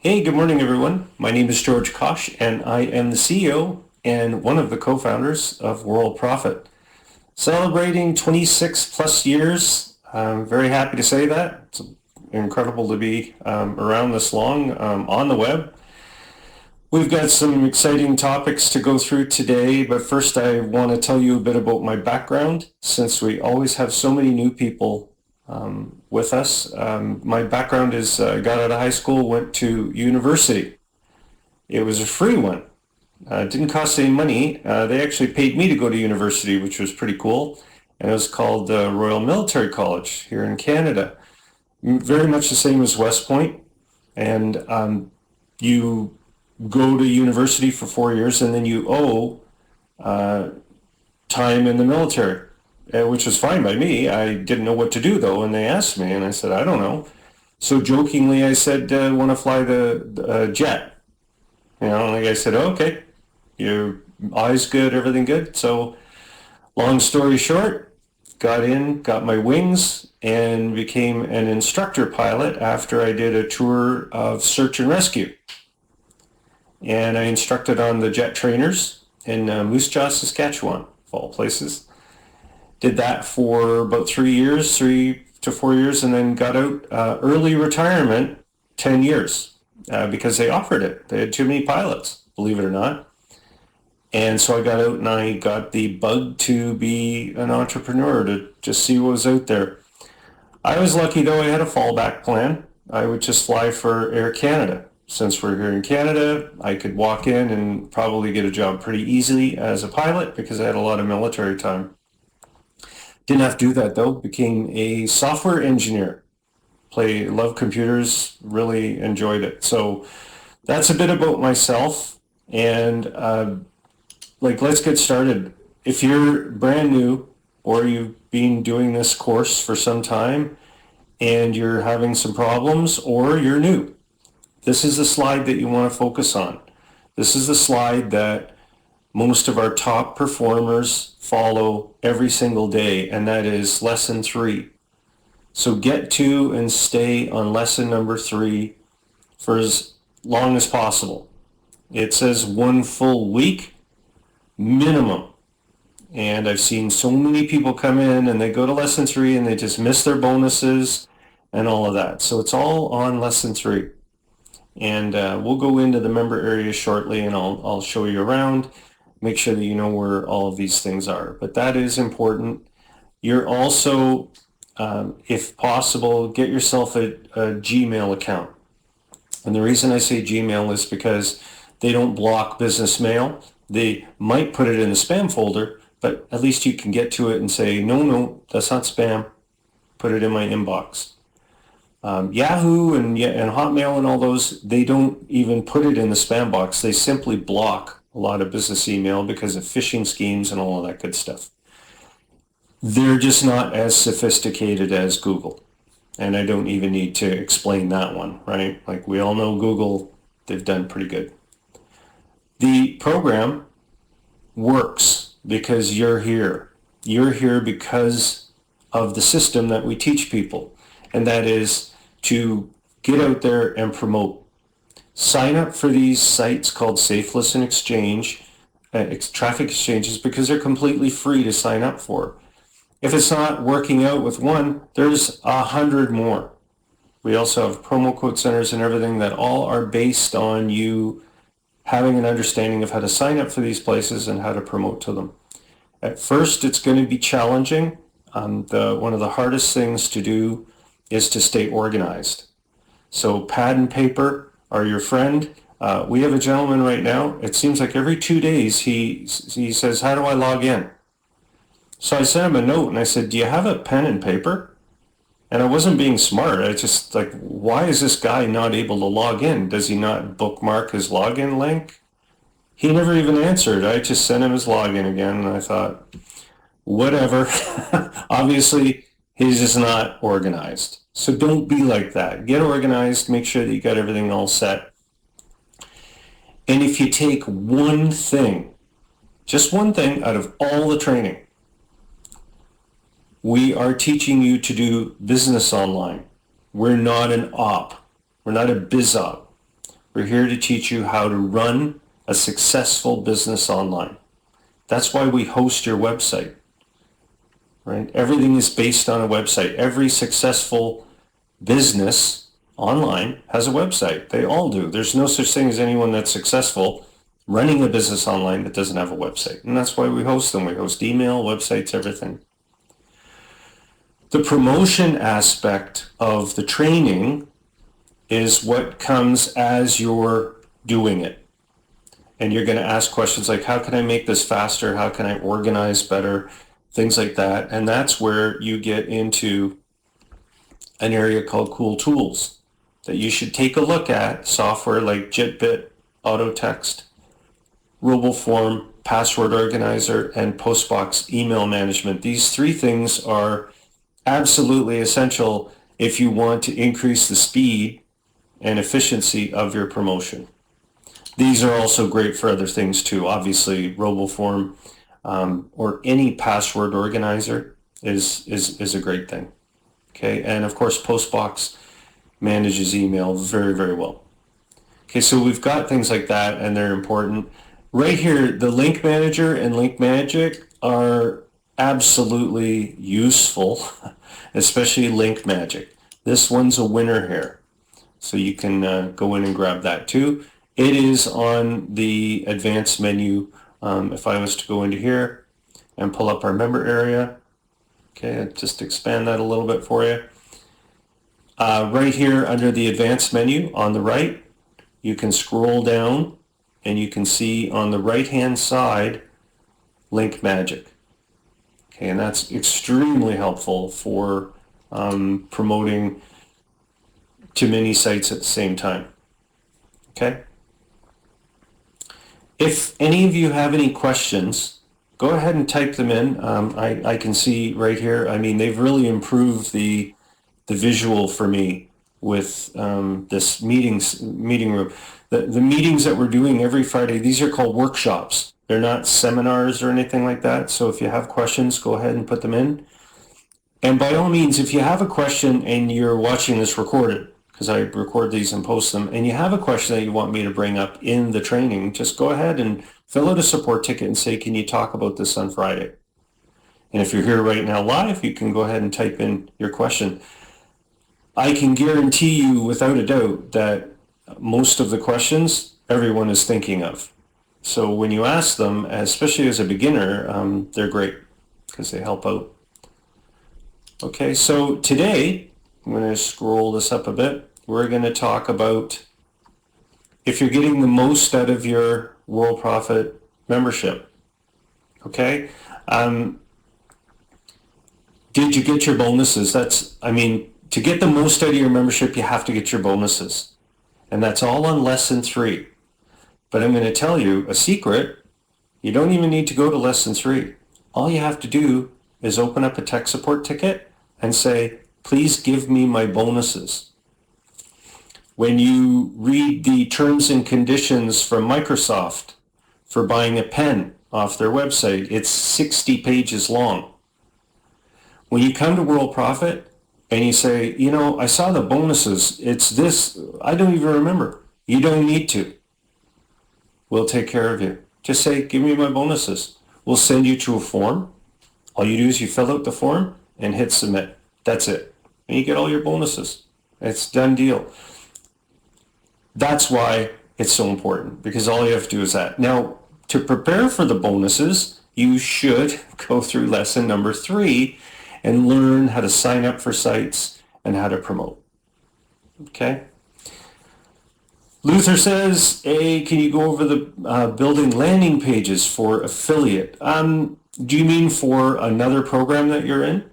Hey, good morning, everyone. My name is George Kosch, and I am the CEO and one of the co-founders of Worldprofit. Celebrating 26 plus years. I'm very happy to say that. It's incredible to be around this long on the web. We've got some exciting topics to go through today, but first I want to tell you a bit about my background, since we always have so many new people with us. My background is got out of high school, went to university. It was a free one. It didn't cost any money. They actually paid me to go to university, which was pretty cool. And it was called Royal Military College here in Canada. Very much the same as West Point. And you go to university for 4 years and then you owe time in the military, which was fine by me. I didn't know what to do though, and they asked me and I said, I don't know. So jokingly I said, want to fly the jet. Like I said, okay, your eyes good, everything good. So long story short, got my wings and became an instructor pilot after I did a tour of search and rescue. And I instructed on the jet trainers in Moose Jaw, Saskatchewan, of all places. Did that for about 3 to 4 years, and then got out early retirement, 10 years, because they offered it. They had too many pilots, believe it or not. And so I got out and I got the bug to be an entrepreneur, to just see what was out there. I was lucky though, I had a fallback plan. I would just fly for Air Canada. Since we're here in Canada, I could walk in and probably get a job pretty easily as a pilot because I had a lot of military time. Didn't have to do that though, became a software engineer. Love computers, really enjoyed it. So that's a bit about myself, and let's get started. If you're brand new or you've been doing this course for some time and you're having some problems, or you're new, this is the slide that you want to focus on. This is the slide that most of our top performers follow every single day, and that is lesson 3. So get to and stay on lesson number 3 for as long as possible. It says 1 full week minimum. And I've seen so many people come in and they go to lesson 3 and they just miss their bonuses and all of that. So it's all on lesson 3. And we'll go into the member area shortly, and I'll show you around, make sure that you know where all of these things are. But that is important. You're also, if possible, get yourself a Gmail account. And the reason I say Gmail is because they don't block business mail. They might put it in the spam folder, but at least you can get to it and say, no, that's not spam. Put it in my inbox. Yahoo and Hotmail and all those, they don't even put it in the spam box. They simply block a lot of business email because of phishing schemes and all of that good stuff. They're just not as sophisticated as Google. And I don't even need to explain that one, right? Like, we all know Google, they've done pretty good. The program works because you're here. You're here because of the system that we teach people, and that is to get out there and promote. Sign up for these sites called Safe Listen Exchange, traffic exchanges, because they're completely free to sign up for. If it's not working out with one, there's 100 more. We also have promo code centers and everything that all are based on you having an understanding of how to sign up for these places and how to promote to them. At first, it's going to be challenging. One of the hardest things to do is to stay organized. So pad and paper are your friend. We have a gentleman right now, it seems like every 2 days he says, how do I log in? So I sent him a note and I said, do you have a pen and paper? And I wasn't being smart. I just why is this guy not able to log in? Does he not bookmark his login link? He never even answered. I just sent him his login again, and I thought, whatever. Obviously, he's just not organized. So don't be like that. Get organized. Make sure that you got everything all set. And if you take one thing, just one thing out of all the training, we are teaching you to do business online. We're not an op. We're not a biz op. We're here to teach you how to run a successful business online. That's why we host your website, right? Everything is based on a website. Every successful business online has a website. They all do. There's no such thing as anyone that's successful running a business online that doesn't have a website. And that's why we host them. We host email, websites, everything. The promotion aspect of the training is what comes as you're doing it. And you're going to ask questions like, how can I make this faster? How can I organize better? Things like that. And that's where you get into an area called Cool Tools that you should take a look at. Software like JitBit, AutoText, RoboForm, Password Organizer, and Postbox email management. These three things are absolutely essential if you want to increase the speed and efficiency of your promotion. These are also great for other things too. Obviously, RoboForm or any password organizer is a great thing. Okay, and of course, Postbox manages email very, very well. Okay, so we've got things like that, and they're important. Right here, the Link Manager and Link Magic are absolutely useful, especially Link Magic. This one's a winner here, so you can go in and grab that too. It is on the advanced menu. If I was to go into here and pull up our member area, okay, I'll just expand that a little bit for you. Right here under the advanced menu on the right, you can scroll down and you can see on the right hand side Link Magic. Okay, and that's extremely helpful for promoting to many sites at the same time. Okay. If any of you have any questions, go ahead and type them in. I can see right here. I mean, they've really improved the visual for me with this meeting room. The meetings that we're doing every Friday, these are called workshops. They're not seminars or anything like that. So if you have questions, go ahead and put them in. And by all means, if you have a question and you're watching this recorded, because I record these and post them, and you have a question that you want me to bring up in the training, just go ahead and fill out a support ticket and say, can you talk about this on Friday? And if you're here right now live, you can go ahead and type in your question. I can guarantee you without a doubt that most of the questions everyone is thinking of. So when you ask them, especially as a beginner, they're great because they help out. Okay, so today, I'm going to scroll this up a bit. We're going to talk about if you're getting the most out of your Worldprofit membership. Okay? Did you get your bonuses? To get the most out of your membership, you have to get your bonuses. And that's all on lesson 3. But I'm going to tell you a secret. You don't even need to go to lesson 3. All you have to do is open up a tech support ticket and say, please give me my bonuses. When you read the terms and conditions from Microsoft for buying a pen off their website, it's 60 pages long. When you come to Worldprofit and you say, I saw the bonuses, it's this, I don't even remember. You don't need to. We'll take care of you. Just say, give me my bonuses. We'll send you to a form. All you do is you fill out the form and hit submit. That's it. And you get all your bonuses. It's done deal. That's why it's so important, because all you have to do is that. Now, to prepare for the bonuses, you should go through lesson number 3 and learn how to sign up for sites and how to promote. Okay? Luther says, hey, can you go over the building landing pages for affiliate? Do you mean for another program that you're in?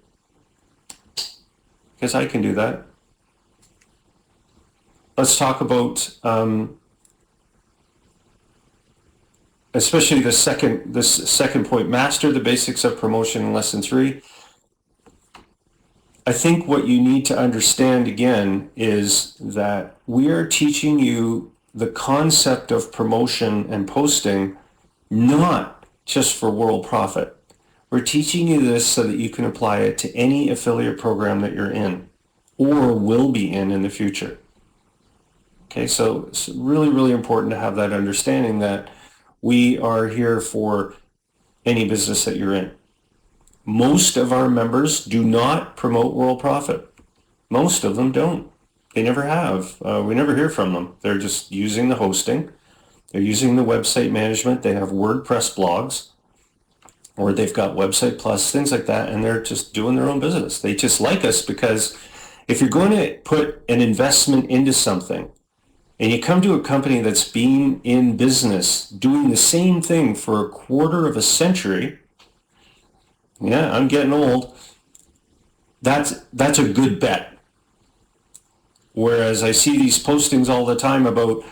Because I can do that. Let's talk about especially this second point, master the basics of promotion in lesson 3. I think what you need to understand again is that we are teaching you the concept of promotion and posting, not just for Worldprofit. We're teaching you this so that you can apply it to any affiliate program that you're in or will be in the future. Okay, so it's really, really important to have that understanding that we are here for any business that you're in. Most of our members do not promote Worldprofit. Most of them don't. They never have. We never hear from them. They're just using the hosting. They're using the website management. They have WordPress blogs, or they've got Website Plus, things like that, and they're just doing their own business. They just like us because if you're going to put an investment into something and you come to a company that's been in business doing the same thing for a quarter of a century, yeah, I'm getting old, that's a good bet. Whereas I see these postings all the time about,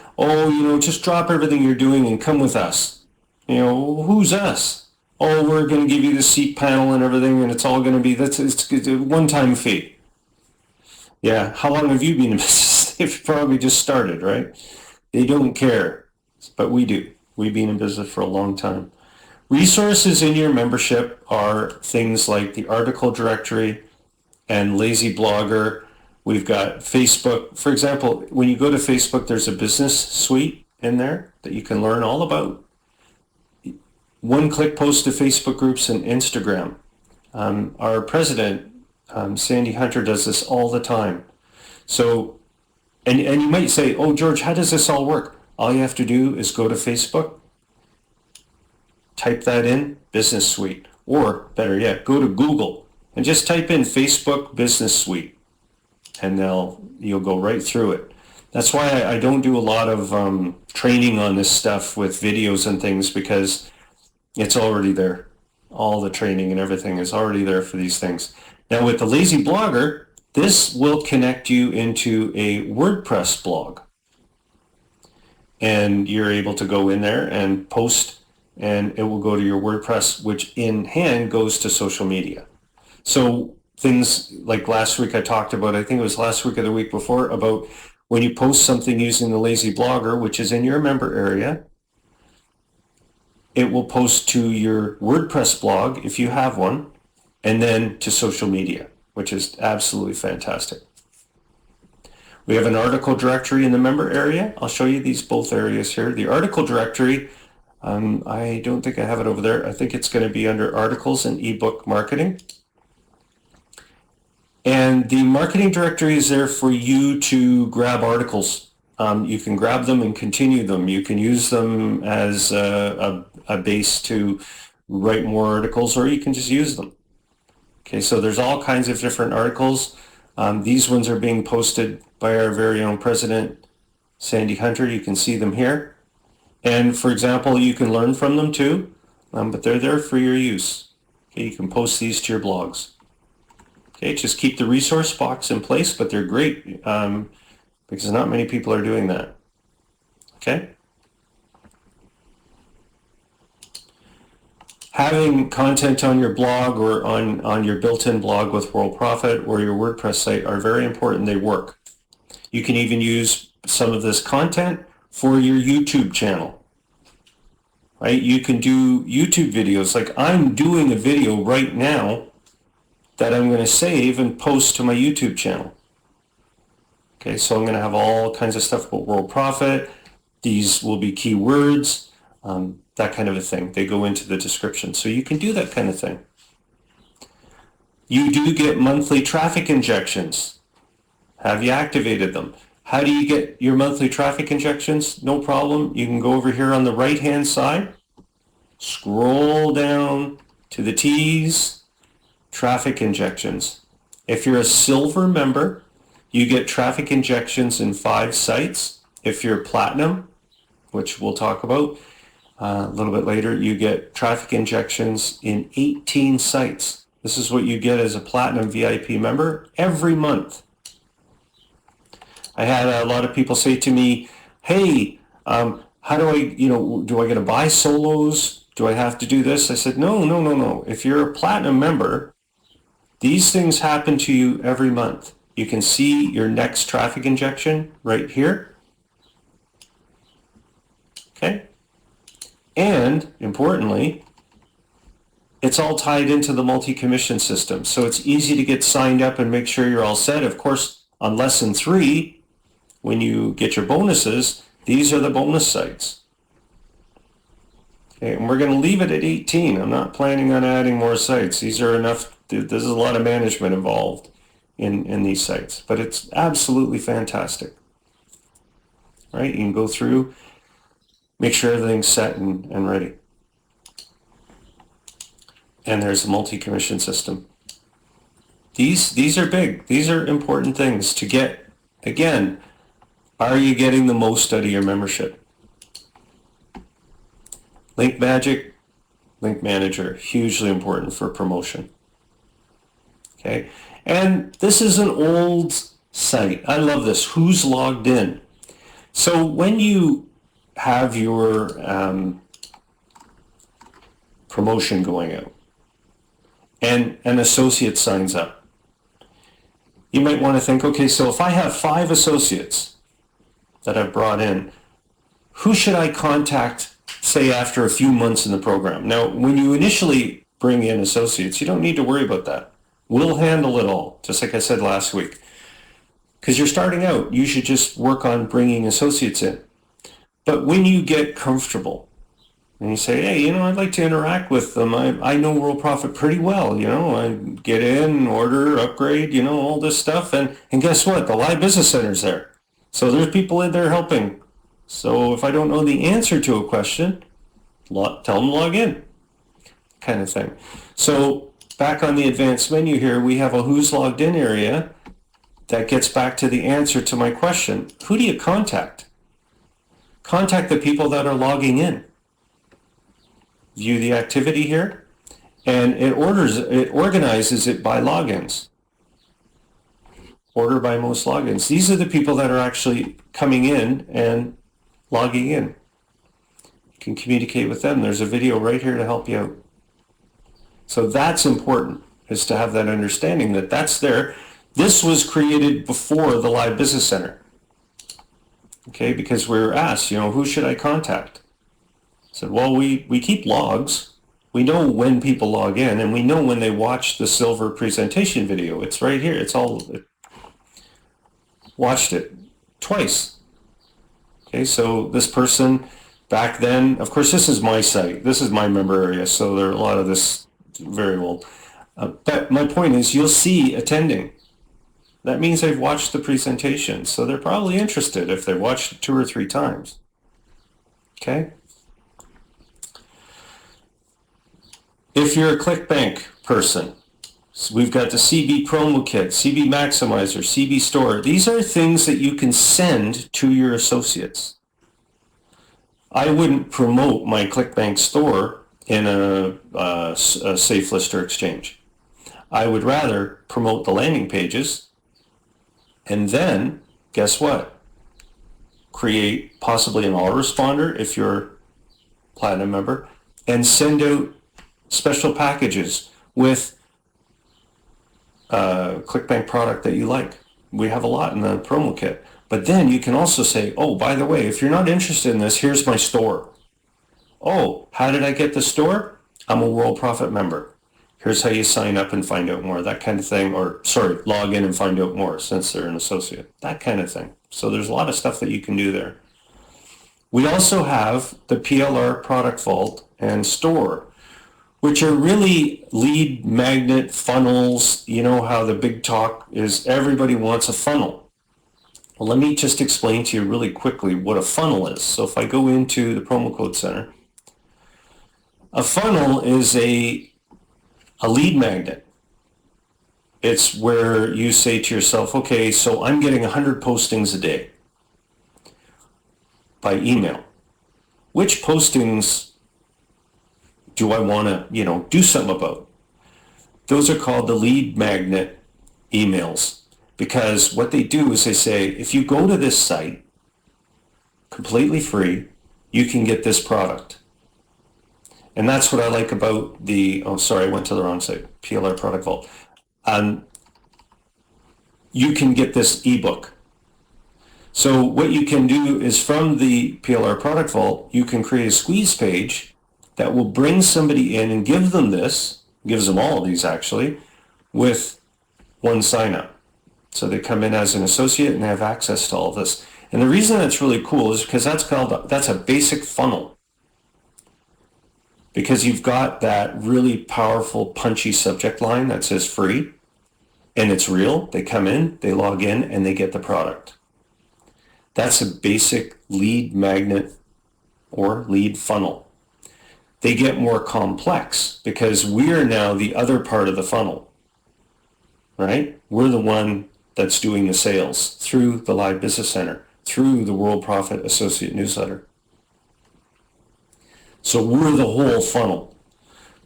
just drop everything you're doing and come with us. Who's us? Oh, we're going to give you the seat panel and everything, and it's all going to be, it's a one-time fee. Yeah, how long have you been in business? They've probably just started, right? They don't care, but we do. We've been in business for a long time. Resources in your membership are things like the article directory and Lazy Blogger. We've got Facebook. For example, when you go to Facebook, there's a business suite in there that you can learn all about. One-click post to Facebook groups and Instagram. Our president, Sandy Hunter, does this all the time. So, and you might say, oh, George, how does this all work? All you have to do is go to Facebook, type that in, Business Suite, or better yet, go to Google and just type in Facebook Business Suite, and you'll go right through it. That's why I don't do a lot of training on this stuff with videos and things, because it's already there. All the training and everything is already there for these things. Now with the Lazy Blogger, this will connect you into a WordPress blog. And you're able to go in there and post, and it will go to your WordPress, which in hand goes to social media. So things like last week I talked about, I think it was last week or the week before, about when you post something using the Lazy Blogger, which is in your member area, it will post to your WordPress blog if you have one, and then to social media, which is absolutely fantastic. We have an article directory in the member area. I'll show you these both areas here. The article directory, I don't think I have it over there. I think it's going to be under articles and ebook marketing. And the marketing directory is there for you to grab articles. You can grab them and continue them. You can use them as a base to write more articles, or you can just use them. Okay, so there's all kinds of different articles. These ones are being posted by our very own president, Sandy Hunter. You can see them here. And for example, you can learn from them too, but they're there for your use. Okay, you can post these to your blogs. Okay, just keep the resource box in place, but they're great because not many people are doing that. Okay? Having content on your blog or on your built-in blog with Worldprofit or your WordPress site are very important. They work. You can even use some of this content for your YouTube channel. Right? You can do YouTube videos. Like I'm doing a video right now that I'm going to save and post to my YouTube channel. Okay, so I'm going to have all kinds of stuff about Worldprofit. These will be keywords, that kind of a thing. They go into the description. So you can do that kind of thing. You do get monthly traffic injections. Have you activated them? How do you get your monthly traffic injections? No problem. You can go over here on the right-hand side, scroll down to the T's, traffic injections. If you're a silver member, you get traffic injections in 5 sites. If you're platinum, which we'll talk about a little bit later, you get traffic injections in 18 sites. This is what you get as a platinum VIP member every month. I had a lot of people say to me, hey, how do I, do I get to buy solos? Do I have to do this? I said, no. If you're a platinum member, these things happen to you every month. You can see your next traffic injection right here. Okay. And importantly, it's all tied into the multi-commission system. So it's easy to get signed up and make sure you're all set. Of course, on lesson 3, when you get your bonuses, these are the bonus sites. Okay, and we're going to leave it at 18. I'm not planning on adding more sites. These are enough. There's a lot of management involved in these sites, but it's absolutely fantastic. Right? You can go through, make sure everything's set and ready. And there's a multi-commission system. These are big. These are important things to get. Again, are you getting the most out of your membership? Link Magic, Link Manager, hugely important for promotion. Okay, and this is an old site. I love this. Who's logged in? So when you have your promotion going out and an associate signs up, you might want to think, okay, so if I have 5 associates that I've brought in, who should I contact, say, after a few months in the program? Now, when you initially bring in associates, you don't need to worry about that. We'll handle it all, just like I said last week. Because you're starting out, you should just work on bringing associates in. But when you get comfortable and you say, hey, I'd like to interact with them. I know Worldprofit pretty well, I get in, order, upgrade, all this stuff. And guess what? The live business center's there. So there's people in there helping. So if I don't know the answer to a question, tell them to log in, kind of thing. So back on the advanced menu here, we have a who's logged in area that gets back to the answer to my question. Who do you contact? Contact the people that are logging in. View the activity here, and it organizes it by logins. Order by most logins. These are the people that are actually coming in and logging in. You can communicate with them. There's a video right here to help you out. So that's important, is to have that understanding that that's there. This was created before the Live Business Center. Okay, because we were asked, who should I contact? I said, well, we keep logs. We know when people log in, and we know when they watch the silver presentation video. It's right here. Watched it twice. Okay, so this person back then, of course, this is my site. This is my member area, so there are a lot of this very old. But my point is, you'll see attending. That means they've watched the presentation, so they're probably interested if they watched it 2 or 3 times. Okay? If you're a ClickBank person, so we've got the CB Promo Kit, CB Maximizer, CB Store. These are things that you can send to your associates. I wouldn't promote my ClickBank Store in a safe list or exchange. I would rather promote the landing pages, and then, guess what? Create possibly an autoresponder if you're a Platinum member, and send out special packages with ClickBank product that you like. We have a lot in the promo kit. But then you can also say, oh, by the way, if you're not interested in this, here's my store. Oh, how did I get the store? I'm a Worldprofit member. Here's how you sign up and find out more, that kind of thing. Or, sorry, log in and find out more since they're an associate, that kind of thing. So there's a lot of stuff that you can do there. We also have the PLR Product Vault and Store, which are really lead magnet funnels. You know how the big talk is everybody wants a funnel. Well, let me just explain to you really quickly what a funnel is. So if I go into the promo code center, a funnel is a lead magnet. It's where you say to yourself, okay, so I'm getting 100 postings a day by email. Which postings do I want to, do something about? Those are called the lead magnet emails, because what they do is they say, if you go to this site completely free, you can get this product. And that's what I like about the, oh, sorry, I went to the wrong site, PLR Product Vault. You can get this ebook. So what you can do is from the PLR Product Vault, you can create a squeeze page that will bring somebody in and give them this, gives them all of these actually, with one sign up. So they come in as an associate and they have access to all of this. And the reason that's really cool is because that's a basic funnel. Because you've got that really powerful, punchy subject line that says free, and it's real. They come in, they log in, and they get the product. That's a basic lead magnet or lead funnel. They get more complex because we're now the other part of the funnel, right? We're the one that's doing the sales through the Live Business Center, through the Worldprofit Associate Newsletter. So we're the whole funnel,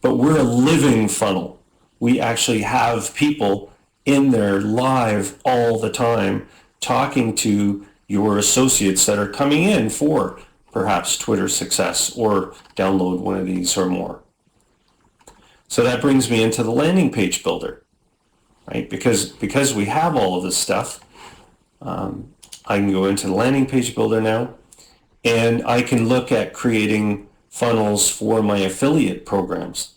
but we're a living funnel. We actually have people in there live all the time talking to your associates that are coming in for perhaps Twitter success or download one of these or more. So that brings me into the landing page builder, right? Because we have all of this stuff, I can go into the landing page builder now, and I can look at creating funnels for my affiliate programs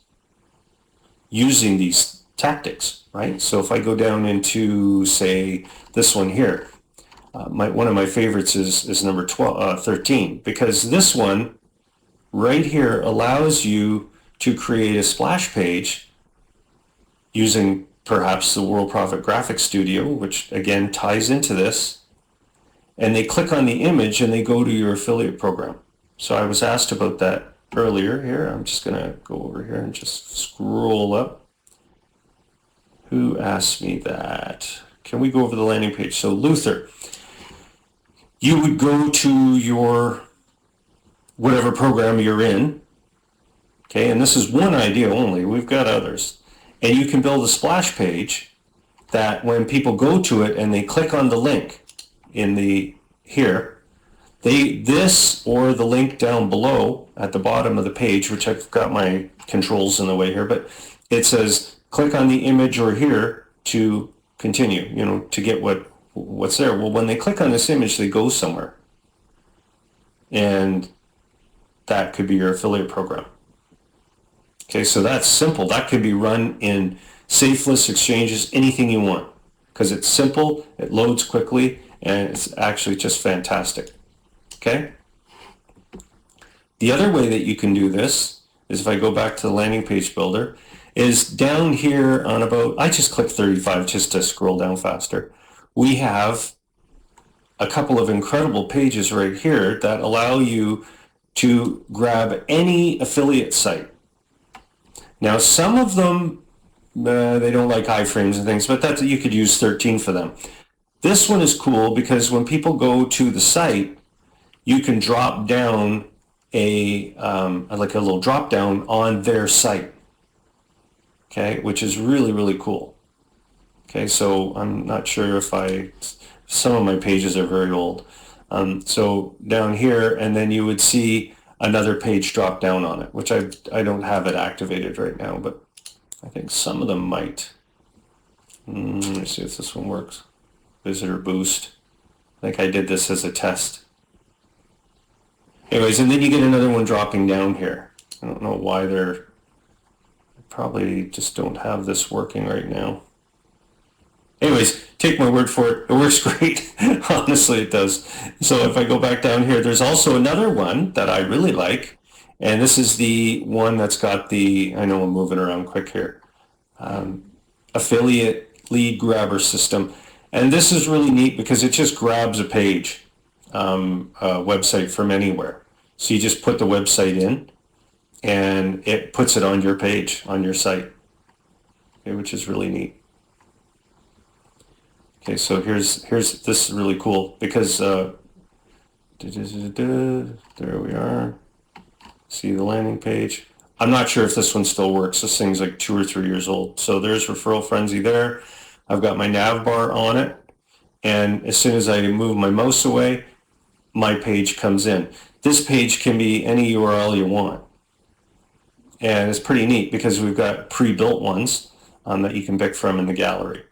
using these tactics, right? So if I go down into, say, this one here, one of my favorites is number 13, because this one right here allows you to create a splash page using perhaps the Worldprofit Graphics Studio, which again ties into this, and they click on the image and they go to your affiliate program. So I was asked about that earlier here. I'm just going to go over here and just scroll up. Who asked me that? Can we go over the landing page? So Luther, you would go to your whatever program you're in, okay, and this is one idea only. We've got others. And you can build a splash page that when people go to it and they click on the link in the here, this or the link down below at the bottom of the page, which I've got my controls in the way here, but it says click on the image or here to continue, to get what's there. Well, when they click on this image, they go somewhere. And that could be your affiliate program. Okay, so that's simple. That could be run in safeless exchanges, anything you want, because it's simple, it loads quickly, and it's actually just fantastic. Okay? The other way that you can do this is, if I go back to the landing page builder, is down here on about, I just click 35 just to scroll down faster. We have a couple of incredible pages right here that allow you to grab any affiliate site. Now, some of them, they don't like iframes and things, but you could use 13 for them. This one is cool because when people go to the site, you can drop down like a little drop down on their site, okay, which is really, really cool. Okay, so I'm not sure if some of my pages are very old. So down here, and then you would see another page drop down on it, which I don't have it activated right now, but I think some of them might. Let me see if this one works. Visitor boost. I think I did this as a test. Anyways, and then you get another one dropping down here. I don't know why I probably just don't have this working right now. Anyways, take my word for it. It works great. Honestly, it does. So if I go back down here, there's also another one that I really like. And this is the one that's got I know I'm moving around quick here, affiliate lead grabber system. And this is really neat because it just grabs a page, a website from anywhere. So you just put the website in and it puts it on your page, on your site, okay, which is really neat. Okay, so here's this is really cool because there we are. See the landing page. I'm not sure if this one still works. This thing's like 2 or 3 years old. So there's Referral Frenzy there. I've got my nav bar on it, and as soon as I move my mouse away, my page comes in. This page can be any URL you want, and it's pretty neat because we've got pre-built ones that you can pick from in the gallery.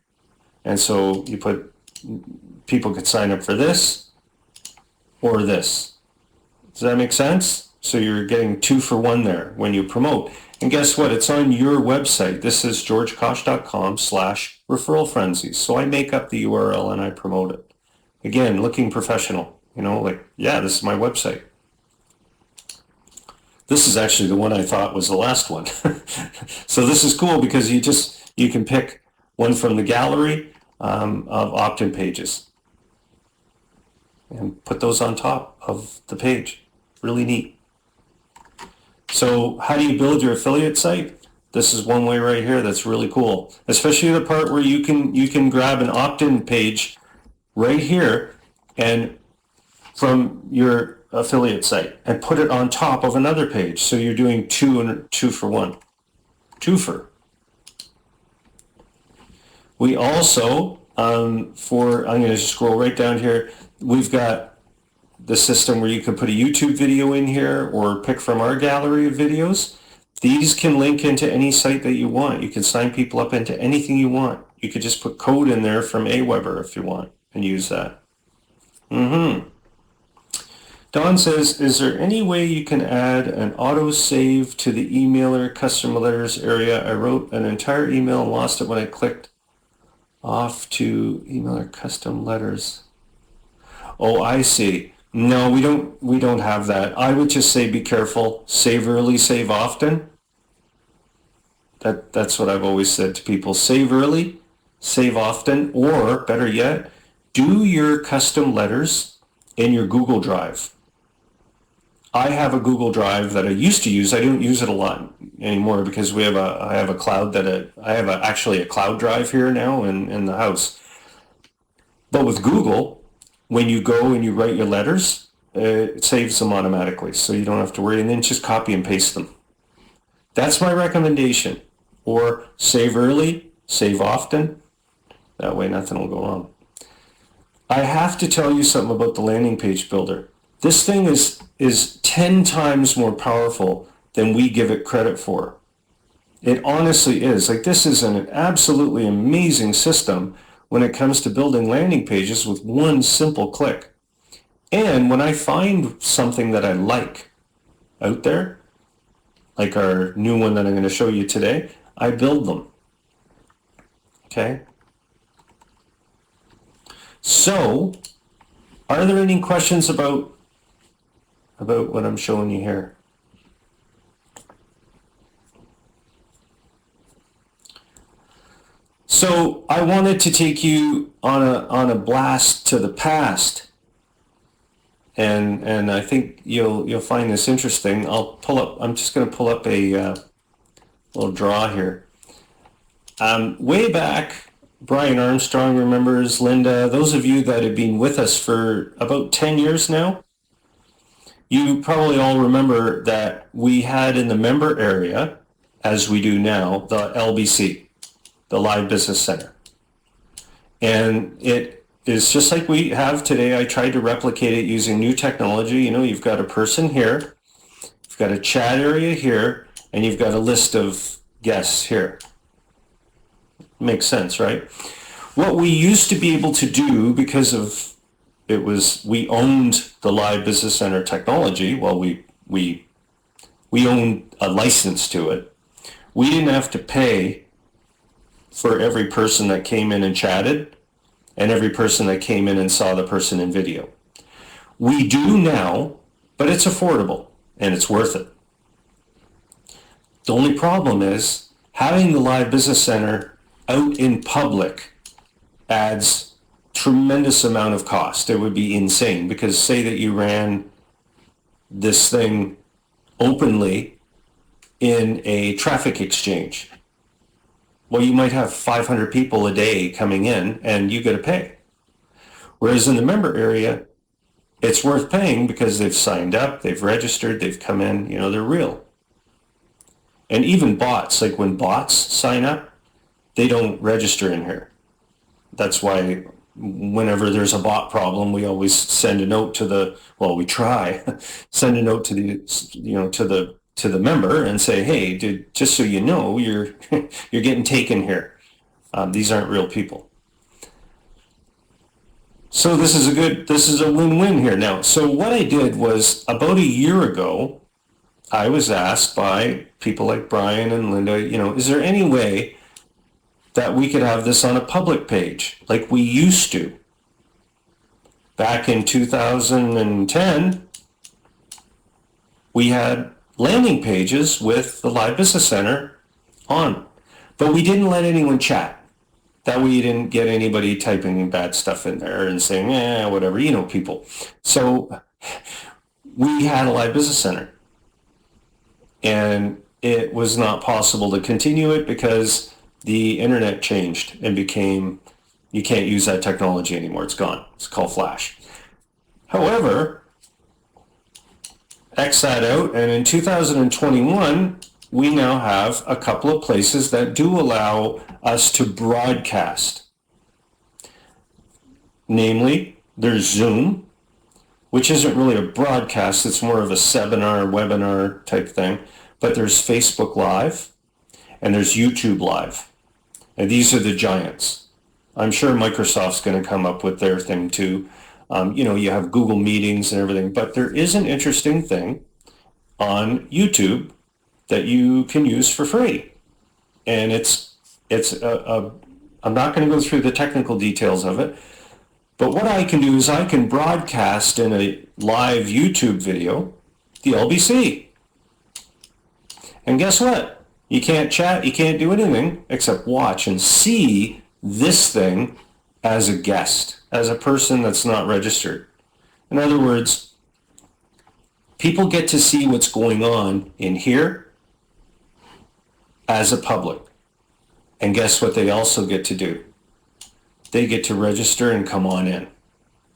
And so people could sign up for this or this. Does that make sense? So you're getting 2 for 1 there when you promote. And guess what? It's on your website. This is georgekosch.com/referral frenzies. So I make up the URL and I promote it. Again, looking professional. You know, like, yeah, this is my website. This is actually the one I thought was the last one. So this is cool because you can pick one from the gallery of opt-in pages and put those on top of the page. Really neat. So how do you build your affiliate site? This is one way right here that's really cool, especially the part where you can grab an opt-in page right here and from your affiliate site and put it on top of another page. So you're doing two for one. Twofer. We also, I'm going to scroll right down here. We've got the system where you can put a YouTube video in here or pick from our gallery of videos. These can link into any site that you want. You can sign people up into anything you want. You could just put code in there from Aweber if you want and use that. Don says, is there any way you can add an autosave to the emailer customer letters area? I wrote an entire email and lost it when I clicked off to emailer custom letters. Oh, I see. No, we don't have that. I would just say be careful. Save early, save often. That's what I've always said to people. Save early, save often, or better yet, do your custom letters in your Google Drive. I have a Google Drive that I used to use. I don't use it a lot anymore because I have a cloud actually a cloud drive here now in the house. But with Google, when you go and you write your letters, it saves them automatically, so you don't have to worry, and then just copy and paste them. That's my recommendation. Or save early, save often. That way nothing will go wrong. I have to tell you something about the landing page builder. This thing is 10 times more powerful than we give it credit for. It honestly is. Like, this is an absolutely amazing system when it comes to building landing pages with one simple click. And when I find something that I like out there, like our new one that I'm going to show you today, I build them. Okay? So, are there any questions about what I'm showing you here? So I wanted to take you on a blast to the past, and I think you'll find this interesting. I'm just going to pull up a little draw here. Way back, Brian Armstrong remembers, Linda, those of you that have been with us for about 10 years now, you probably all remember that we had in the member area, as we do now, the LBC, the Live Business Center. And it is just like we have today. I tried to replicate it using new technology. You know, you've got a person here, you've got a chat area here, and you've got a list of guests here. Makes sense, right? What we used to be able to do, because of we owned the Live Business Center technology. Well, we owned a license to it. We didn't have to pay for every person that came in and chatted and every person that came in and saw the person in video. We do now, but it's affordable and it's worth it. The only problem is having the Live Business Center out in public adds tremendous amount of cost. It would be insane, because say that you ran this thing openly in a traffic exchange. Well, you might have 500 people a day coming in and you got to pay. Whereas in the member area, it's worth paying because they've signed up, they've registered, they've come in, they're real. And even bots, like when bots sign up, they don't register in here. That's why whenever there's a bot problem, we always send a note we try, send a note to the member and say, hey, dude, just so you know, you're getting taken here. These aren't real people. So this is a win-win here now. So what I did was, about a year ago, I was asked by people like Brian and Linda, is there any way that we could have this on a public page like we used to? Back in 2010, we had landing pages with the Live Business Center on, but we didn't let anyone chat. That way you didn't get anybody typing bad stuff in there and saying, whatever, people. So we had a Live Business Center, and it was not possible to continue it because the internet changed and became, you can't use that technology anymore. It's gone. It's called Flash. However, X that out, and in 2021, we now have a couple of places that do allow us to broadcast. Namely, there's Zoom, which isn't really a broadcast, it's more of a seminar, webinar type thing. But there's Facebook Live, and there's YouTube Live. And these are the giants. I'm sure Microsoft's going to come up with their thing too. You have Google Meetings and everything, but there is an interesting thing on YouTube that you can use for free. And I'm not going to go through the technical details of it, but what I can do is I can broadcast in a live YouTube video the LBC. And guess what? You can't chat, you can't do anything except watch and see this thing as a guest, as a person that's not registered. In other words, people get to see what's going on in here as a public. And guess what they also get to do? They get to register and come on in.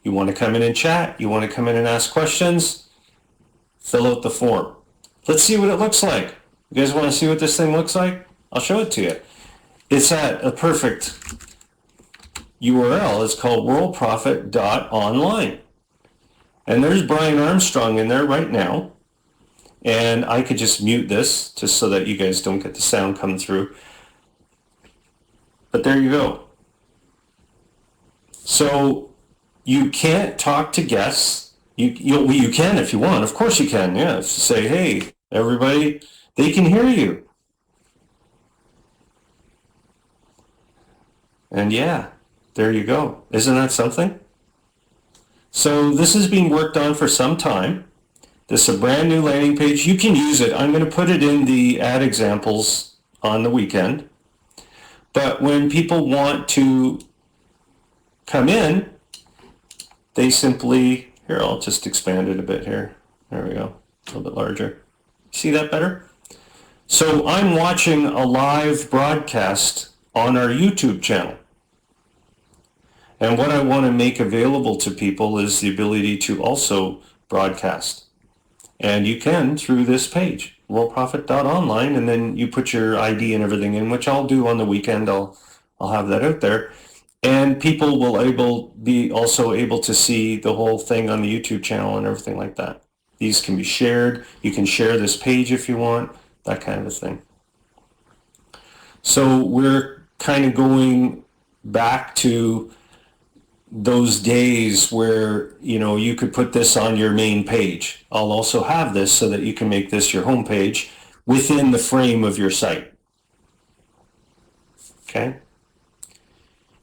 You want to come in and chat? You want to come in and ask questions? Fill out the form. Let's see what it looks like. You guys want to see what this thing looks like? I'll show it to you. It's at a perfect URL. It's called worldprofit.online. And there's Brian Armstrong in there right now. And I could just mute this just so that you guys don't get the sound coming through. But there you go. So you can't talk to guests. You can if you want. Of course you can. Yeah. Say, hey, everybody, they can hear you. And yeah, there you go. Isn't that something? So this is being worked on for some time. This is a brand new landing page. You can use it. I'm going to put it in the ad examples on the weekend. But when people want to come in, they simply, here, I'll just expand it a bit here. There we go, a little bit larger. See that better? So I'm watching a live broadcast on our YouTube channel. And what I want to make available to people is the ability to also broadcast. And you can through this page, worldprofit.online, and then you put your ID and everything in, which I'll do on the weekend. I'll have that out there. And people will be also able to see the whole thing on the YouTube channel and everything like that. These can be shared. You can share this page if you want, that kind of a thing. So we're kind of going back to those days where, you could put this on your main page. I'll also have this so that you can make this your home page within the frame of your site. Okay?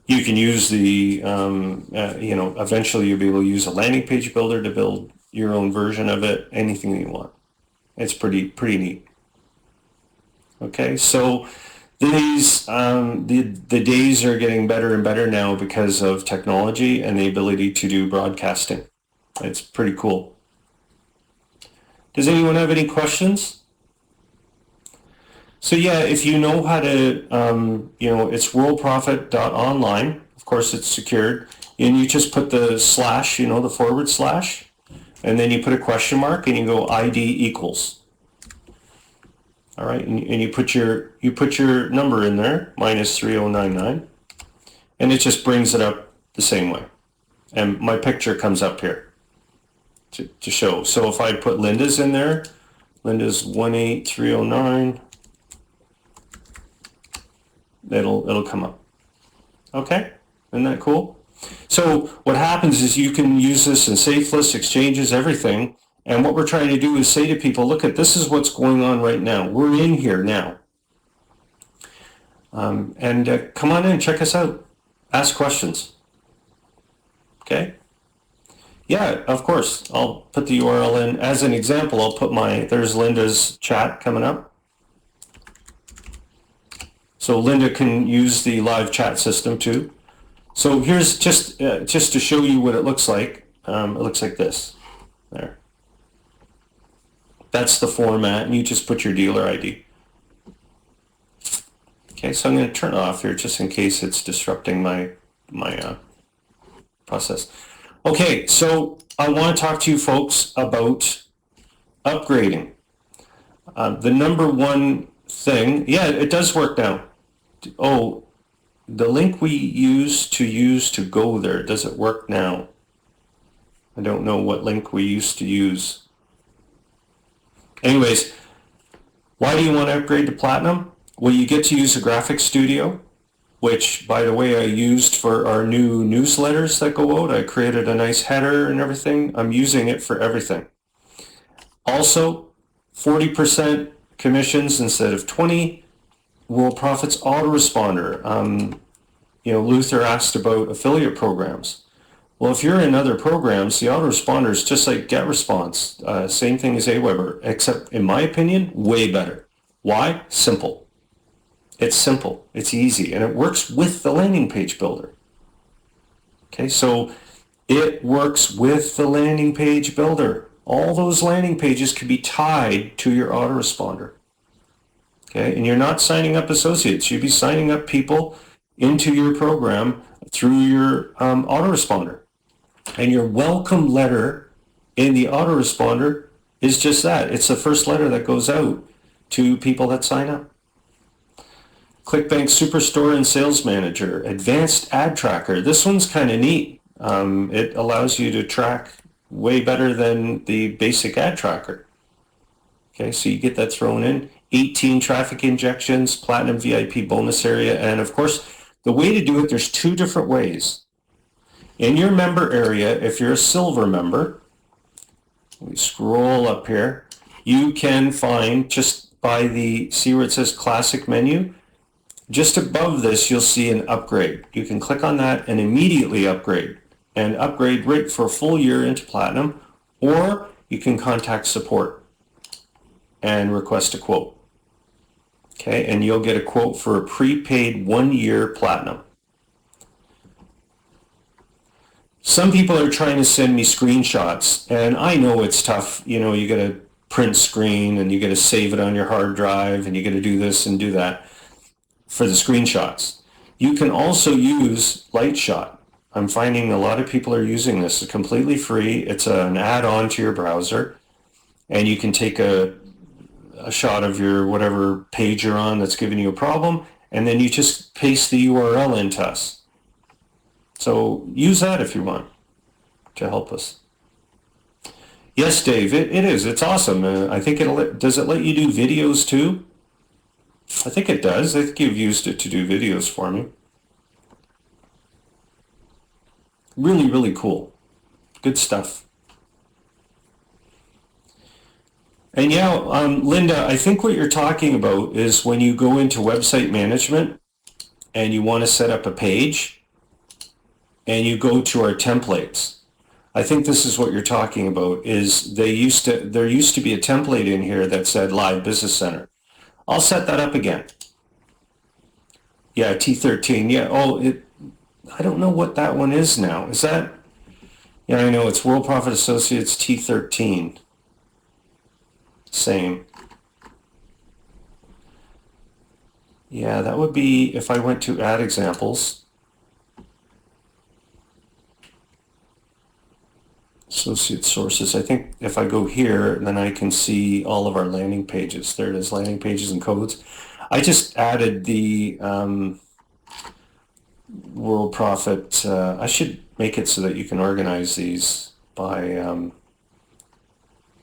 You can use the, eventually you'll be able to use a landing page builder to build your own version of it, anything you want. It's pretty neat. Okay, so these the days are getting better and better now because of technology and the ability to do broadcasting. It's pretty cool. Does anyone have any questions? So yeah, if you know how to, it's worldprofit.online. Of course, it's secured. And you just put the slash, the forward slash, and then you put a question mark and you go ID equals. All right, and you put your number in there, -3099, and it just brings it up the same way. And my picture comes up here to show. So if I put Linda's in there, Linda's 18309, it'll come up. Okay, isn't that cool? So what happens is you can use this in safe lists, exchanges, everything. And what we're trying to do is say to people, look, this is what's going on right now. We're in here now. Come on in, check us out. Ask questions. Okay? Yeah, of course. I'll put the URL in. As an example, I'll put there's Linda's chat coming up. So Linda can use the live chat system too. So here's just to show you what it looks like. It looks like this. There. That's the format, and you just put your dealer ID. Okay, so I'm going to turn it off here just in case it's disrupting my process. Okay, so I want to talk to you folks about upgrading. The number one thing, yeah, it does work now. Oh, the link we used to go there, does it work now? I don't know what link we used to use. Anyways, why do you want to upgrade to Platinum? Well, you get to use a graphics studio, which, by the way, I used for our new newsletters that go out. I created a nice header and everything. I'm using it for everything. Also, 40% commissions instead of 20. Worldprofit's Autoresponder. Luther asked about affiliate programs. Well, if you're in other programs, the Autoresponder is just like GetResponse. Same thing as Aweber, except, in my opinion, way better. Why? Simple. It's simple, it's easy, and it works with the landing page builder. Okay, so it works with the landing page builder. All those landing pages can be tied to your autoresponder. Okay, and you're not signing up associates. You'd be signing up people into your program through your autoresponder. And your welcome letter in the autoresponder is just that. It's the first letter that goes out to people that sign up. ClickBank Superstore and Sales Manager, Advanced Ad Tracker. This one's kind of neat. It allows you to track way better than the basic ad tracker. Okay, so you get that thrown in. 18 traffic injections, Platinum VIP bonus area, and of course, the way to do it, there's two different ways. In your member area, if you're a silver member, we scroll up here, you can find just by see where it says classic menu, just above this, you'll see an upgrade. You can click on that and immediately upgrade, and upgrade right for a full year into Platinum, or you can contact support and request a quote. Okay, and you'll get a quote for a prepaid 1-year Platinum. Some people are trying to send me screenshots, and I know it's tough. You got to print screen, and you got to save it on your hard drive, and you got to do this and do that for the screenshots. You can also use Lightshot. I'm finding a lot of people are using this. It's completely free. It's an add-on to your browser, and you can take a shot of your whatever page you're on that's giving you a problem, and then you just paste the URL into us. So use that if you want to help us. Yes, Dave, it is. It's awesome. I think does it let you do videos too? I think it does. I think you've used it to do videos for me. Really, really cool. Good stuff. And yeah, Linda, I think what you're talking about is when you go into website management and you want to set up a page and you go to our templates. I think this is what you're talking about, is there used to be a template in here that said Live Business Center. I'll set that up again. Yeah, T13. Yeah. Oh, I don't know what that one is now. Is that? Yeah, I know it's Worldprofit Associates T13. Same. Yeah, that would be if I went to add examples. Associate sources. I think if I go here, then I can see all of our landing pages. There it is, landing pages and codes. I just added the Worldprofit. I should make it so that you can organize these by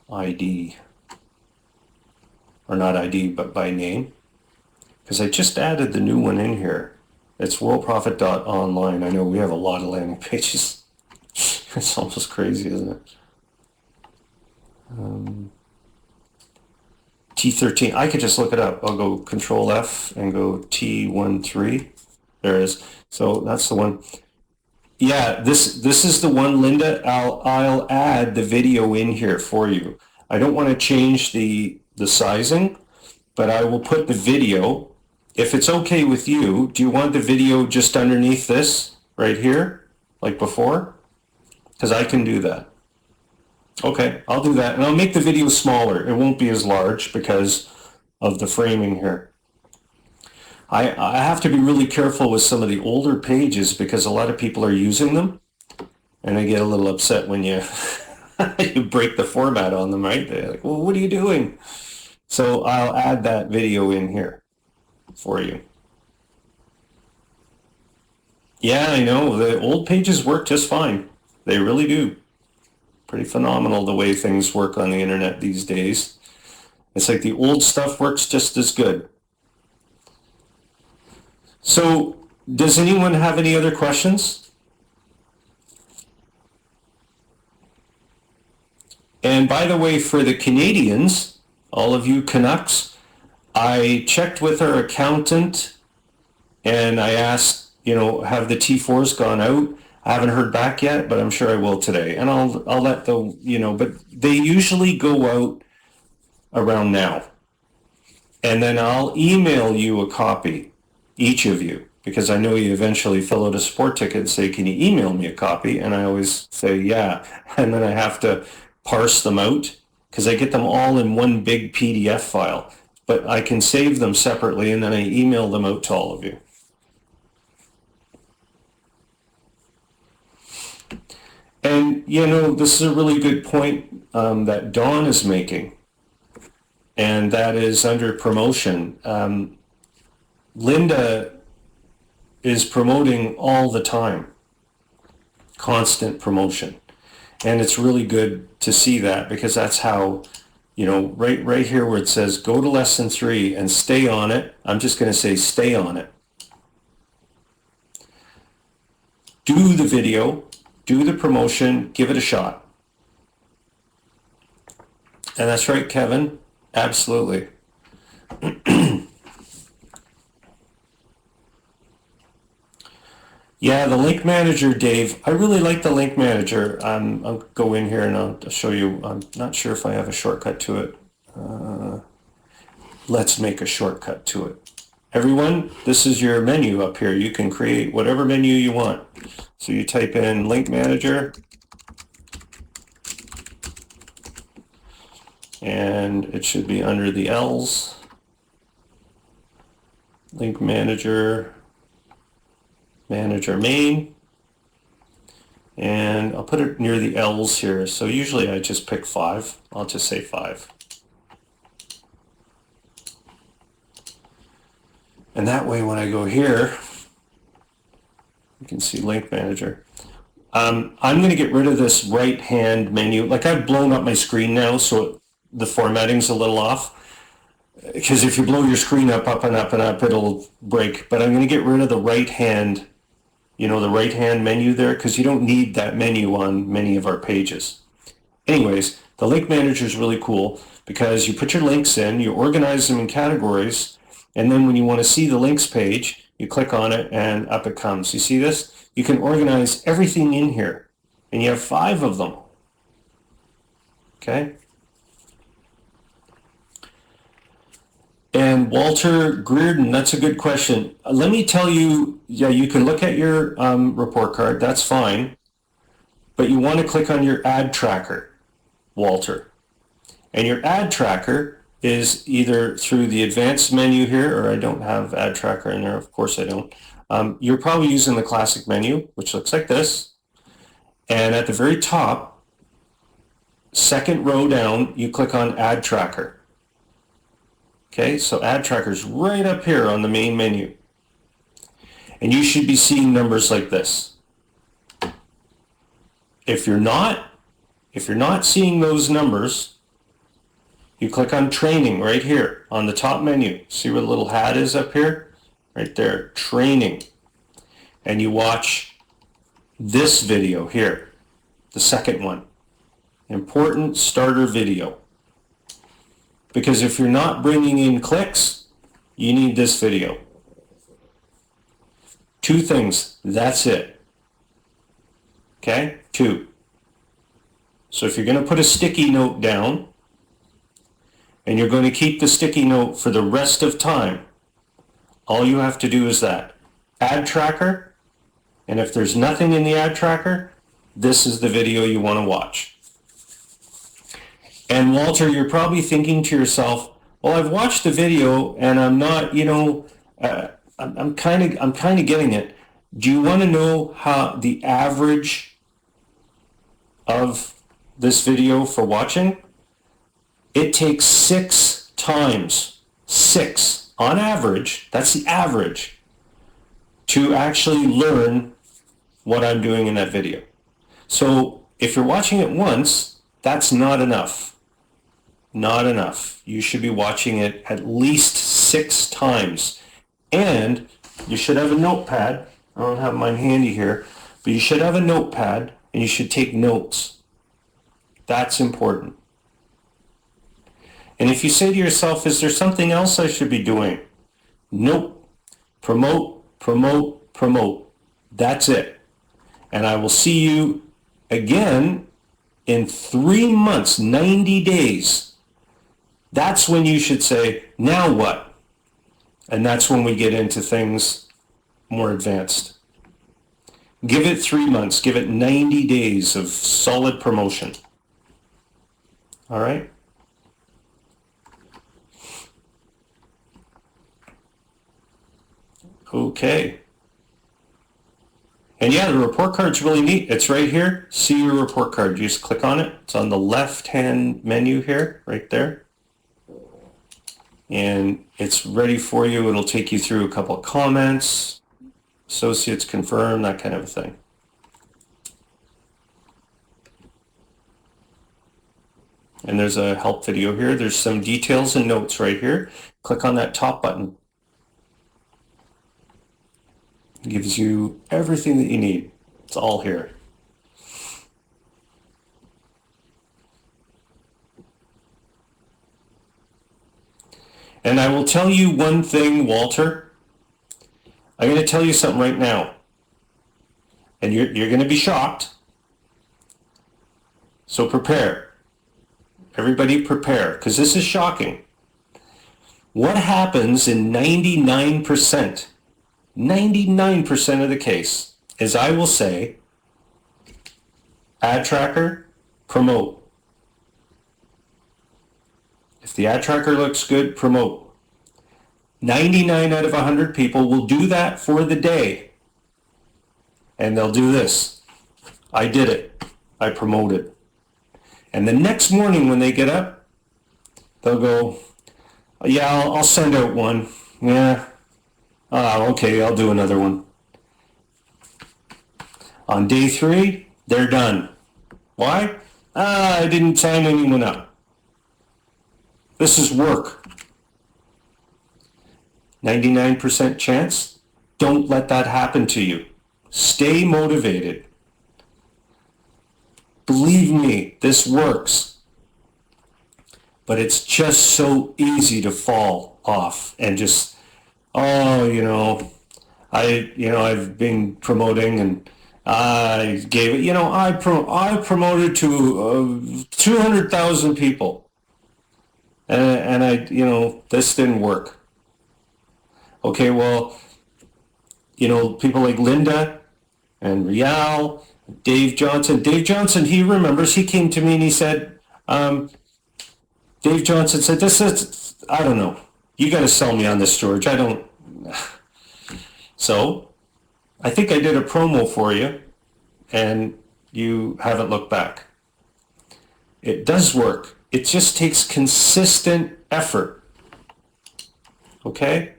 ID. Or not ID, but by name. Because I just added the new one in here. It's worldprofit.online. I know we have a lot of landing pages. It's almost crazy, isn't it? T13. I could just look it up. I'll go Control F and go T13. There it is. So that's the one. Yeah, this is the one, Linda. I'll add the video in here for you. I don't want to change the sizing, but I will put the video. If it's okay with you, do you want the video just underneath this right here, like before? Because I can do that. Okay, I'll do that, and I'll make the video smaller. It won't be as large because of the framing here. I have to be really careful with some of the older pages because a lot of people are using them, and I get a little upset when you you break the format on them, right? They're like, well, what are you doing? So I'll add that video in here for you. Yeah, I know. The old pages work just fine. They really do. Pretty phenomenal the way things work on the internet these days. It's like the old stuff works just as good. So, does anyone have any other questions? And by the way, for the Canadians, all of you Canucks, I checked with our accountant and I asked, have the T4s gone out? I haven't heard back yet, but I'm sure I will today. And I'll let but they usually go out around now. And then I'll email you a copy, each of you, because I know you eventually fill out a support ticket and say, can you email me a copy? And I always say, yeah. And then I have to parse them out because I get them all in one big PDF file. But I can save them separately and then I email them out to all of you. And, this is a really good point that Dawn is making, and that is under promotion. Linda is promoting all the time, constant promotion. And it's really good to see that because that's how, right here where it says go to lesson 3 and stay on it. I'm just going to say stay on it. Do the video. Do the promotion, give it a shot. And that's right, Kevin. Absolutely. Yeah, the link manager, Dave. I really like the link manager. I'll go in here and I'll show you. I'm not sure if I have a shortcut to it. Let's make a shortcut to it. Everyone, this is your menu up here. You can create whatever menu you want. So you type in link manager and it should be under the L's. Link manager, manager main, and I'll put it near the L's here. So usually I just pick 5. I'll just say 5. And that way when I go here, you can see link manager. I'm going to get rid of this right hand menu. Like I've blown up my screen now, so the formatting's a little off. Because if you blow your screen up and up and up, it'll break. But I'm going to get rid of the right hand, the right hand menu there, because you don't need that menu on many of our pages. Anyways, the link manager is really cool because you put your links in, you organize them in categories, and then when you want to see the links page, you click on it and up it comes. You see this? You can organize everything in here, and you have 5 of them. Okay? And Walter Reardon, that's a good question. Let me tell you, yeah, you can look at your report card, that's fine, but you want to click on your ad tracker, Walter. And your ad tracker is either through the advanced menu here, or I don't have ad tracker in there, of course I don't. You're probably using the classic menu, which looks like this. And at the very top, second row down, you click on ad tracker. Okay, so ad tracker's right up here on the main menu. And you should be seeing numbers like this. If you're not seeing those numbers, you click on training right here on the top menu. See where the little hat is up here? Right there, training. And you watch this video here, the second one. Important starter video. Because if you're not bringing in clicks, you need this video. 2 things, that's it. Okay, 2. So if you're going to put a sticky note down, and you're going to keep the sticky note for the rest of time, all you have to do is that. Ad tracker, and if there's nothing in the ad tracker, this is the video you want to watch. And Walter, you're probably thinking to yourself, well, I've watched the video and I'm not, I'm kind of getting it. Do you want to know how the average of this video for watching? It takes 6 times, 6 on average, that's the average, to actually learn what I'm doing in that video. So if you're watching it once, that's not enough. Not enough. You should be watching it at least 6 times. And you should have a notepad. I don't have mine handy here, but you should have a notepad and you should take notes. That's important. And if you say to yourself, is there something else I should be doing? Nope. Promote, promote, promote. That's it. And I will see you again in 3 months, 90 days. That's when you should say, now what? And that's when we get into things more advanced. Give it 3 months. Give it 90 days of solid promotion. All right? Okay. And yeah, the report card's really neat. It's right here. See your report card. You just click on it. It's on the left-hand menu here, right there. And it's ready for you. It'll take you through a couple of comments, associates confirm, that kind of a thing. And there's a help video here. There's some details and notes right here. Click on that top button. It gives you everything that you need. It's all here. And I will tell you one thing, Walter. I'm going to tell you something right now. And you're going to be shocked. So prepare. Everybody prepare, because this is shocking. What happens in 99% of the case is I will say, ad tracker, promote. If the ad tracker looks good, promote. 99 out of 100 people will do that for the day. And they'll do this. I did it. I promoted. And the next morning when they get up, they'll go, yeah, I'll send out one. Yeah. Okay, I'll do another one. On day 3, they're done. Why? I didn't sign anyone up. This is work. 99% chance. Don't let that happen to you. Stay motivated. Believe me, this works. But it's just so easy to fall off and just, I've been promoting and I gave it, I promoted to 200,000 people. And this didn't work. Okay, well, people like Linda and Rial, Dave Johnson. Dave Johnson, he remembers, he came to me and he said, Dave Johnson said, I don't know. You got to sell me on this, George. I don't. So I think I did a promo for you and you haven't looked back. It does work. It just takes consistent effort. Okay?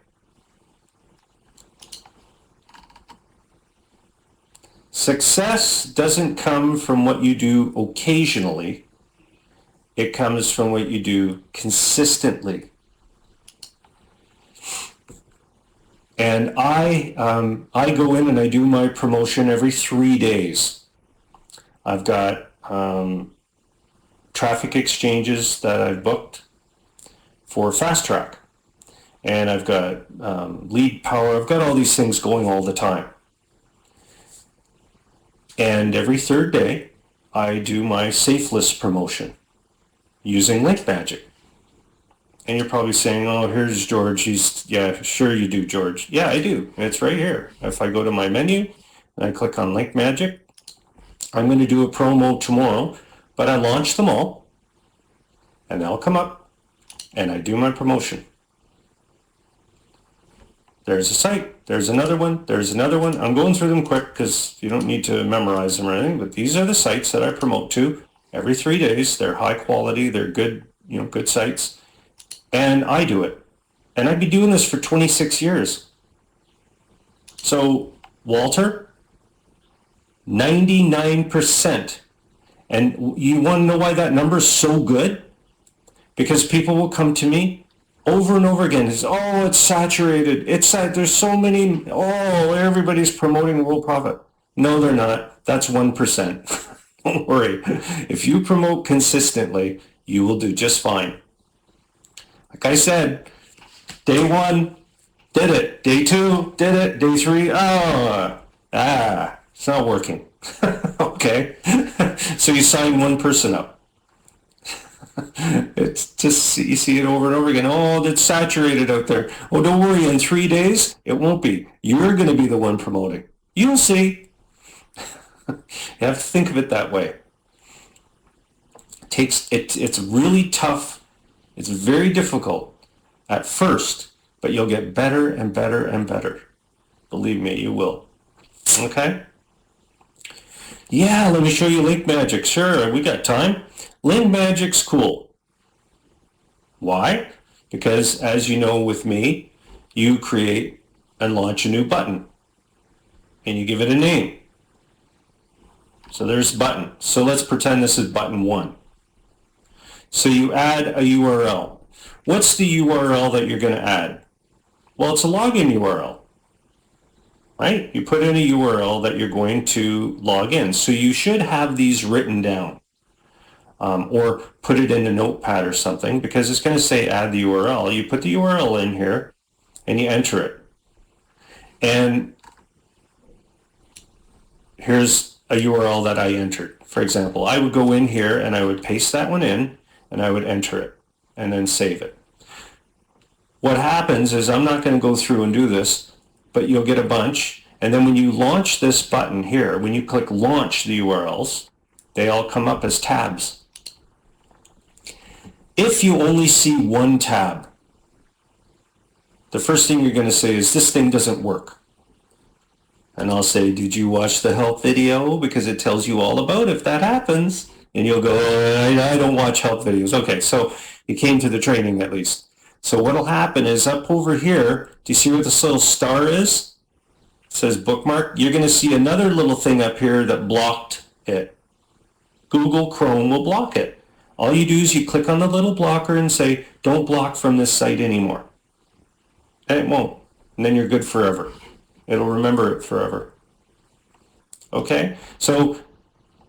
Success doesn't come from what you do occasionally. It comes from what you do consistently. And I go in and I do my promotion every 3 days. I've got traffic exchanges that I've booked for Fast Track. And I've got lead power. I've got all these things going all the time. And every third day, I do my safe list promotion using Link Magic. And you're probably saying, oh, here's George. Yeah, sure you do, George. Yeah, I do. It's right here. If I go to my menu and I click on Link Magic, I'm going to do a promo tomorrow, but I launch them all and they'll come up and I do my promotion. There's a site, there's another one, there's another one. I'm going through them quick because you don't need to memorize them or anything, but these are the sites that I promote to every 3 days. They're high quality, they're good, good sites. And I do it. And I've been doing this for 26 years. So, Walter, 99%. And you want to know why that number is so good? Because people will come to me over and over again. It's, oh, it's saturated. There's so many. Oh, everybody's promoting Worldprofit. No, they're not. That's 1%. Don't worry. If you promote consistently, you will do just fine. Like I said, day 1, did it. Day 2, did it. Day 3, it's not working. Okay. So you sign one person up. It's just, you see it over and over again. Oh, it's saturated out there. Oh, don't worry. In 3 days, it won't be. You're going to be the one promoting. You'll see. You have to think of it that way. It's really tough. It's very difficult at first, but you'll get better and better and better. Believe me, you will. Okay? Yeah, let me show you Link Magic. Sure, we got time. Link Magic's cool. Why? Because as you know with me, you create and launch a new button and you give it a name. So there's button. So let's pretend this is button 1. So you add a URL. What's the URL that you're going to add? Well, it's a login URL, right? You put in a URL that you're going to log in. So you should have these written down or put it in a notepad or something because it's going to say add the URL. You put the URL in here and you enter it. And here's a URL that I entered. For example, I would go in here and I would paste that one in and I would enter it and then save it. What happens is I'm not going to go through and do this, but you'll get a bunch. And then when you launch this button here, when you click launch the URLs, they all come up as tabs. If you only see one tab, the first thing you're going to say is this thing doesn't work. And I'll say, did you watch the help video? Because it tells you all about if that happens. And you'll go, I don't watch help videos. Okay, so you came to the training at least. So what'll happen is up over here, do you see where this little star is? It says bookmark. You're going to see another little thing up here that blocked it. Google Chrome will block it. All you do is you click on the little blocker and say, don't block from this site anymore. And it won't. And then you're good forever. It'll remember it forever. Okay? So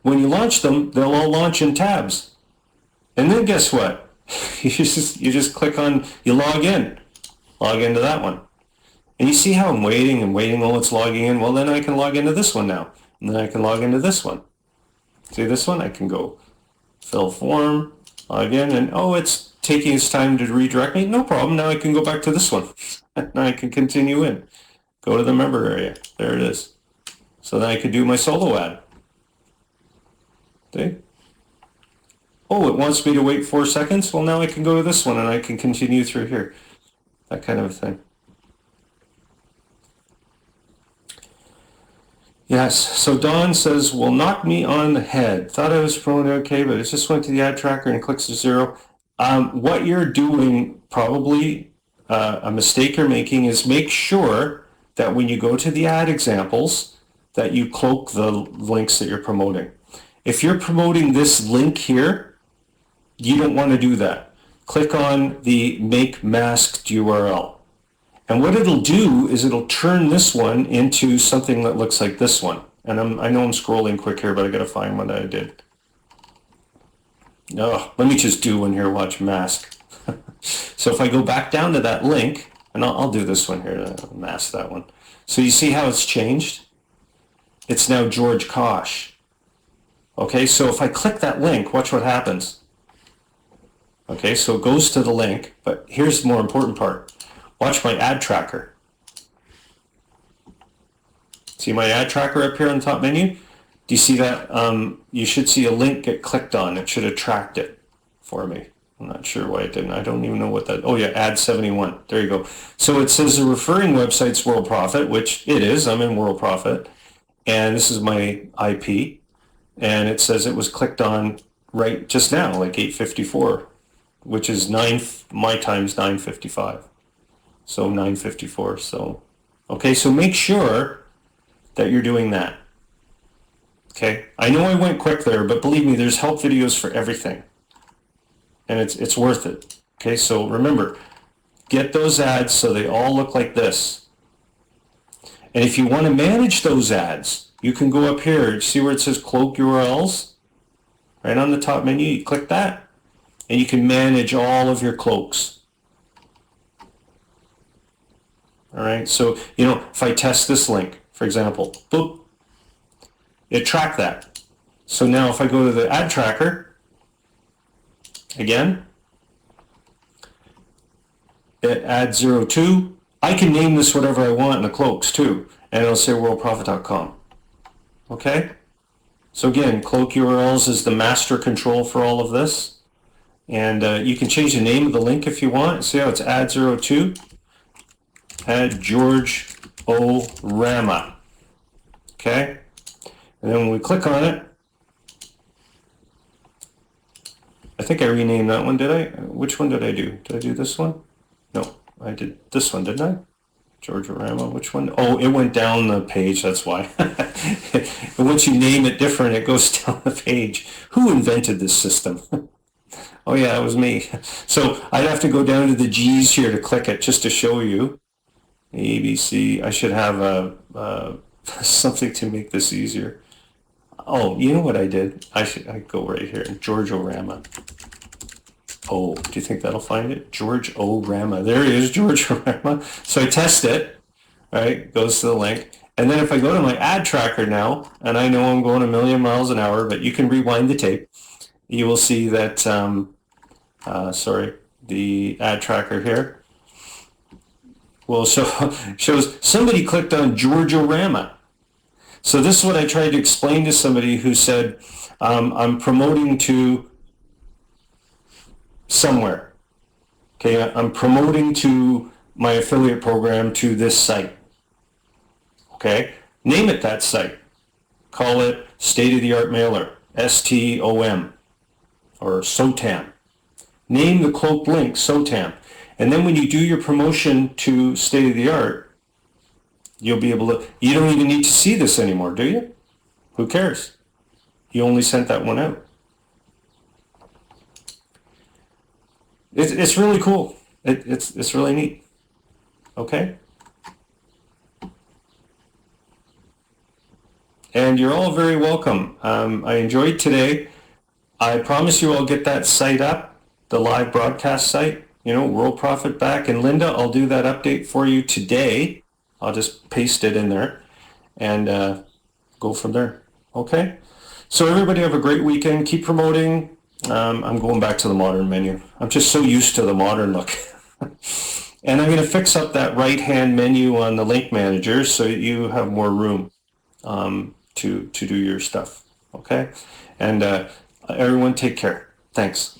when you launch them, they'll all launch in tabs. And then guess what? You just click on, you log into that one. And you see how I'm waiting and waiting while it's logging in? Well, then I can log into this one now. And then I can log into this one. See this one? I can go fill form, log in, and oh, it's taking its time to redirect me. No problem. Now I can go back to this one. Now I can continue in. Go to the member area. There it is. So then I could do my solo ad. See? Oh, it wants me to wait 4 seconds? Well, now I can go to this one and I can continue through here. That kind of a thing. Yes, so Don says, well, knock me on the head. Thought I was promoting okay, but it just went to the ad tracker and clicks to 0. What you're doing, probably a mistake you're making, is make sure that when you go to the ad examples, that you cloak the links that you're promoting. If you're promoting this link here, you don't want to do that. Click on the make masked URL. And what it'll do is it'll turn this one into something that looks like this one. And I know I'm scrolling quick here, but I got to find one that I did. Oh, let me just do one here, watch mask. So if I go back down to that link, and I'll do this one here to mask that one. So you see how it's changed? it's now George Kosch. Okay, so if I click that link, watch what happens. Okay, so it goes to the link, but here's the more important part. Watch my ad tracker. See my ad tracker up here on the top menu? Do you see that? You should see a link get clicked on. It should attract it for me. I'm not sure why it didn't. I don't even know what that... Oh yeah, ad 71. There you go. So it says the referring website's Worldprofit, which it is. I'm in Worldprofit. And this is my IP. And it says it was clicked on right just now, like 8:54, which is my time's 9:55. So 9:54. So, okay, so make sure that you're doing that. Okay, I know I went quick there, but believe me, there's help videos for everything. And it's worth it. Okay, so remember, get those ads so they all look like this. And if you want to manage those ads, you can go up here. See where it says cloak URLs? Right on the top menu, you click that, and you can manage all of your cloaks. All right, so, you know, if I test this link, for example, boop, it tracked that. So now if I go to the ad tracker, again, ad 02, I can name this whatever I want in the cloaks too, and it'll say worldprofit.com. Okay? So again, cloak URLs is the master control for all of this. And you can change the name of the link if you want. See how it's ad 02? Add George O. Rama. Okay? And then when we click on it, I think I renamed that one, did I? Which one did I do? Did I do this one? No, I did this one, didn't I? George O. Rama, which one? Oh, it went down the page, that's why. And once you name it different, it goes down the page. Who invented this system? Oh yeah, it was me. So I'd have to go down to the G's here to click it just to show you. ABC. I should have something to make this easier. Oh, you know what I did? I go right here. George O. Rama. Oh, do you think that'll find it? George O. Rama. There he is, George O. Rama. So I test it, right? Goes to the link. And then if I go to my ad tracker now, and I know I'm going a million miles an hour, but you can rewind the tape, you will see that, the ad tracker here will shows somebody clicked on George O. Rama. So this is what I tried to explain to somebody who said, I'm promoting to somewhere. Okay, I'm promoting to my affiliate program to this site. Okay, name it that site. Call it State of the Art Mailer, STOM, or SOTAM. Name the cloaked link SOTAM. And then when you do your promotion to State of the Art, you'll be able to, you don't even need to see this anymore, do you? Who cares? You only sent that one out. It's really cool. It's really neat. Okay? And you're all very welcome. I enjoyed today. I promise you I'll get that site up, the live broadcast site, you know, Worldprofit back. And Linda, I'll do that update for you today. I'll just paste it in there and go from there. Okay? So everybody have a great weekend. Keep promoting. I'm going back to the modern menu. I'm just so used to the modern look. And I'm going to fix up that right-hand menu on the link manager so you have more room to do your stuff. Okay? And everyone take care. Thanks.